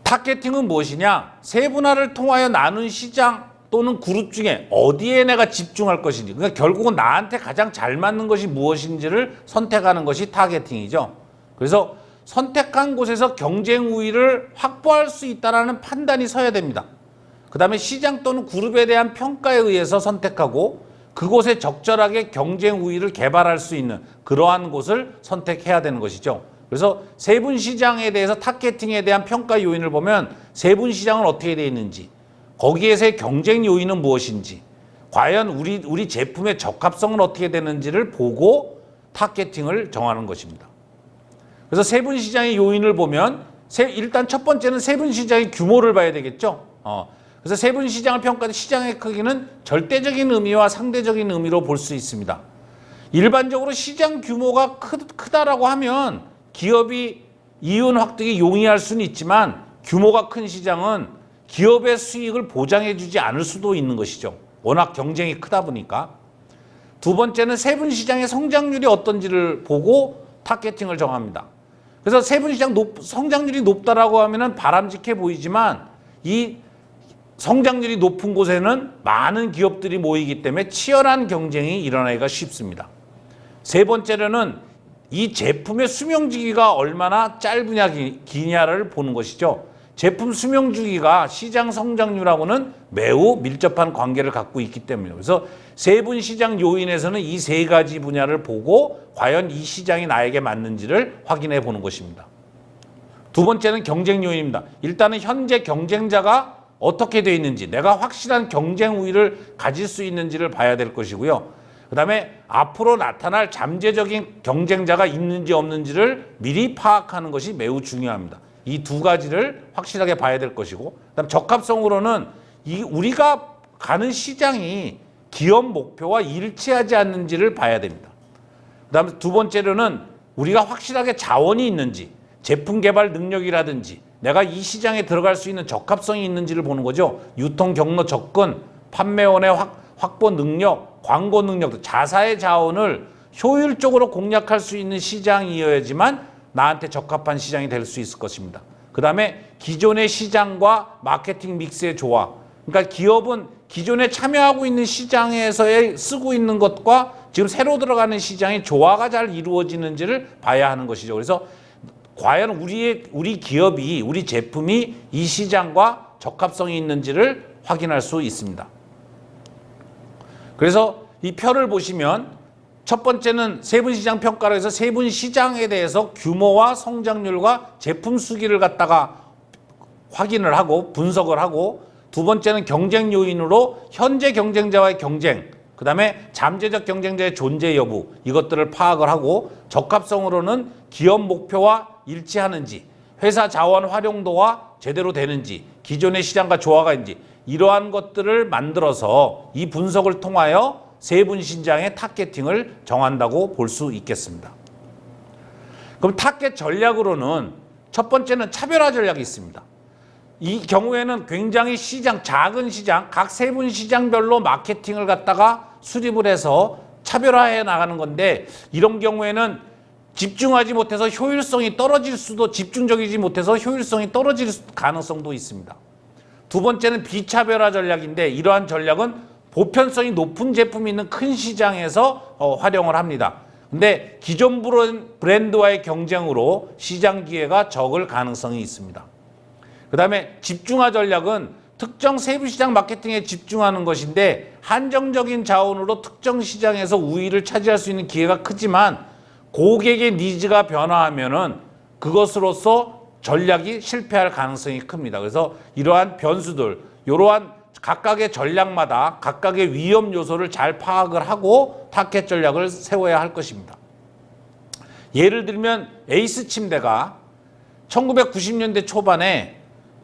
타겟팅은 무엇이냐? 세분화를 통하여 나눈 시장 또는 그룹 중에 어디에 내가 집중할 것인지, 그러니까 결국은 나한테 가장 잘 맞는 것이 무엇인지를 선택하는 것이 타겟팅이죠. 그래서 선택한 곳에서 경쟁 우위를 확보할 수 있다는 판단이 서야 됩니다. 그 다음에 시장 또는 그룹에 대한 평가에 의해서 선택하고 그곳에 적절하게 경쟁 우위를 개발할 수 있는 그러한 곳을 선택해야 되는 것이죠. 그래서 세분 시장에 대해서 타겟팅에 대한 평가 요인을 보면 세분 시장은 어떻게 되어 있는지, 거기에서의 경쟁 요인은 무엇인지, 과연 우리 제품의 적합성은 어떻게 되는지를 보고 타겟팅을 정하는 것입니다. 그래서 세분 시장의 요인을 보면 일단 첫 번째는 세분 시장의 규모를 봐야 되겠죠. 그래서 세분 시장을 평가할 때 시장의 크기는 절대적인 의미와 상대적인 의미로 볼 수 있습니다. 일반적으로 시장 규모가 크다라고 하면 기업이 이윤 확대에 용이할 수는 있지만 규모가 큰 시장은 기업의 수익을 보장해주지 않을 수도 있는 것이죠. 워낙 경쟁이 크다 보니까. 두 번째는 세분 시장의 성장률이 어떤지를 보고 타겟팅을 정합니다. 그래서 세분 시장 성장률이 높다라고 하면은 바람직해 보이지만 이 성장률이 높은 곳에는 많은 기업들이 모이기 때문에 치열한 경쟁이 일어나기가 쉽습니다. 세 번째로는 이 제품의 수명주기가 얼마나 짧으냐 기냐를 보는 것이죠. 제품 수명주기가 시장 성장률하고는 매우 밀접한 관계를 갖고 있기 때문이에요. 그래서 세분 시장 요인에서는 이 세 가지 분야를 보고 과연 이 시장이 나에게 맞는지를 확인해 보는 것입니다. 두 번째는 경쟁 요인입니다. 일단은 현재 경쟁자가 어떻게 되어 있는지, 내가 확실한 경쟁 우위를 가질 수 있는지를 봐야 될 것이고요. 그 다음에 앞으로 나타날 잠재적인 경쟁자가 있는지 없는지를 미리 파악하는 것이 매우 중요합니다. 이 두 가지를 확실하게 봐야 될 것이고, 그다음 적합성으로는 우리가 가는 시장이 기업 목표와 일치하지 않는지를 봐야 됩니다. 그다음에 두 번째로는 우리가 확실하게 자원이 있는지, 제품 개발 능력이라든지 내가 이 시장에 들어갈 수 있는 적합성이 있는지를 보는 거죠. 유통 경로 접근, 판매원의 확보 능력, 광고 능력, 자사의 자원을 효율적으로 공략할 수 있는 시장이어야지만 나한테 적합한 시장이 될 수 있을 것입니다. 그 다음에 기존의 시장과 마케팅 믹스의 조화. 그러니까 기업은 기존에 참여하고 있는 시장에서의 쓰고 있는 것과 지금 새로 들어가는 시장의 조화가 잘 이루어지는지를 봐야 하는 것이죠. 그래서 과연 우리 기업이, 우리 제품이 이 시장과 적합성이 있는지를 확인할 수 있습니다. 그래서 이 표를 보시면 첫 번째는 세분 시장 평가로 해서 세분 시장에 대해서 규모와 성장률과 제품 수기를 갖다가 확인을 하고 분석을 하고, 두 번째는 경쟁 요인으로 현재 경쟁자와의 경쟁, 그 다음에 잠재적 경쟁자의 존재 여부, 이것들을 파악을 하고, 적합성으로는 기업 목표와 일치하는지, 회사 자원 활용도와 제대로 되는지, 기존의 시장과 조화가 있는지, 이러한 것들을 만들어서 이 분석을 통하여 세분 시장의 타겟팅을 정한다고 볼 수 있겠습니다. 그럼 타겟 전략으로는 첫 번째는 차별화 전략이 있습니다. 이 경우에는 굉장히 작은 시장, 각 세분 시장별로 마케팅을 갖다가 수립을 해서 차별화해 나가는 건데, 이런 경우에는 집중하지 못해서 효율성이 떨어질 수도, 집중적이지 못해서 효율성이 떨어질 가능성도 있습니다. 두 번째는 비차별화 전략인데, 이러한 전략은 보편성이 높은 제품이 있는 큰 시장에서 활용을 합니다. 근데 기존 브랜드와의 경쟁으로 시장 기회가 적을 가능성이 있습니다. 그 다음에 집중화 전략은 특정 세부 시장 마케팅에 집중하는 것인데, 한정적인 자원으로 특정 시장에서 우위를 차지할 수 있는 기회가 크지만 고객의 니즈가 변화하면은 그것으로서 전략이 실패할 가능성이 큽니다. 그래서 이러한 변수들, 이러한 각각의 전략마다 각각의 위험 요소를 잘 파악을 하고 타겟 전략을 세워야 할 것입니다. 예를 들면 에이스 침대가 1990년대 초반에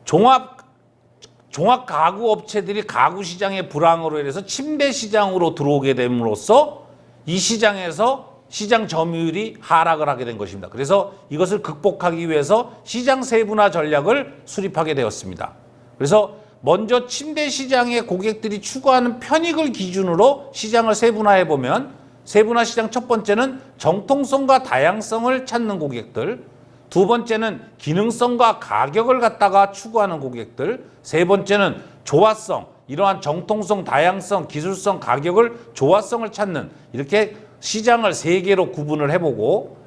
종합 가구 업체들이 가구 시장의 불황으로 인해서 침대 시장으로 들어오게 됨으로써 이 시장에서 시장 점유율이 하락을 하게 된 것입니다. 그래서 이것을 극복하기 위해서 시장 세분화 전략을 수립하게 되었습니다. 그래서 먼저 침대 시장의 고객들이 추구하는 편익을 기준으로 시장을 세분화해 보면, 세분화 시장 첫 번째는 정통성과 다양성을 찾는 고객들, 두 번째는 기능성과 가격을 갖다가 추구하는 고객들. 세 번째는 조화성, 이러한 정통성, 다양성, 기술성, 가격을 조화성을 찾는, 이렇게 시장을 세 개로 구분을 해보고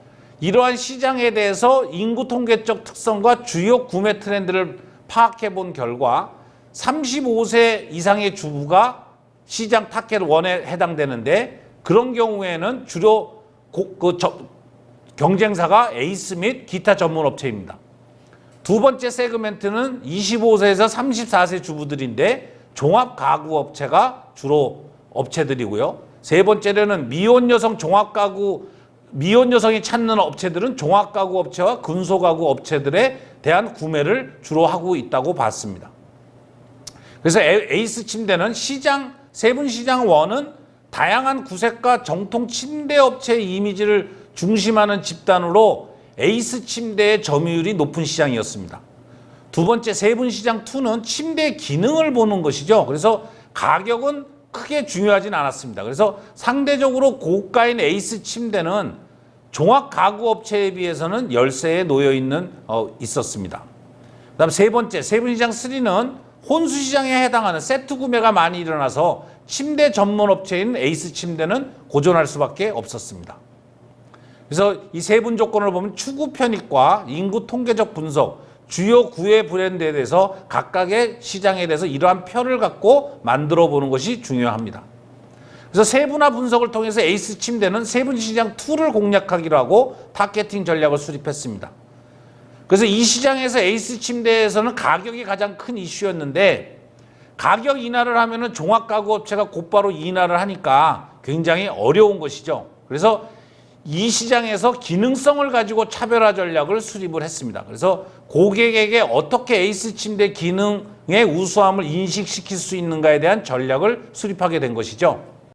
이러한 시장에 대해서 인구 통계적 특성과 주요 구매 트렌드를 파악해 본 결과 35세 이상의 주부가 시장 타겟 1에 해당되는데, 그런 경우에는 주로 경쟁사가 에이스 및 기타 전문 업체입니다. 두 번째 세그멘트는 25세에서 34세 주부들인데 종합 가구 업체가 주로 업체들이고요. 세 번째로는 미혼 여성이 찾는 업체들은 종합 가구 업체와 근소 가구 업체들에 대한 구매를 주로 하고 있다고 봤습니다. 그래서 에이스 침대는 세분 시장 1은 다양한 구색과 정통 침대 업체의 이미지를 중심하는 집단으로 에이스 침대의 점유율이 높은 시장이었습니다. 두 번째 세분 시장 2는 침대 기능을 보는 것이죠. 그래서 가격은 크게 중요하진 않았습니다. 그래서 상대적으로 고가인 에이스 침대는 종합 가구 업체에 비해서는 열세에 있었습니다. 그다음 세 번째 세분 시장 3는 혼수 시장에 해당하는 세트 구매가 많이 일어나서 침대 전문 업체인 에이스 침대는 고전할 수밖에 없었습니다. 그래서 이 세분 조건을 보면 추구 편익과 인구 통계적 분석, 주요 구애 브랜드에 대해서 각각의 시장에 대해서 이러한 표를 갖고 만들어 보는 것이 중요합니다. 그래서 세분화 분석을 통해서 에이스 침대는 세분 시장 2를 공략하기로 하고 타겟팅 전략을 수립했습니다. 그래서 이 시장에서 에이스 침대에서는 가격이 가장 큰 이슈였는데, 가격 인하를 하면은 종합 가구 업체가 곧바로 인하를 하니까 굉장히 어려운 것이죠. 그래서 이 시장에서 기능성을 가지고 차별화 전략을 수립을 했습니다. 그래서 고객에게 어떻게 에이스 침대 기능의 우수함을 인식시킬 수 있는가에 대한 전략을 수립하게 된 것이죠.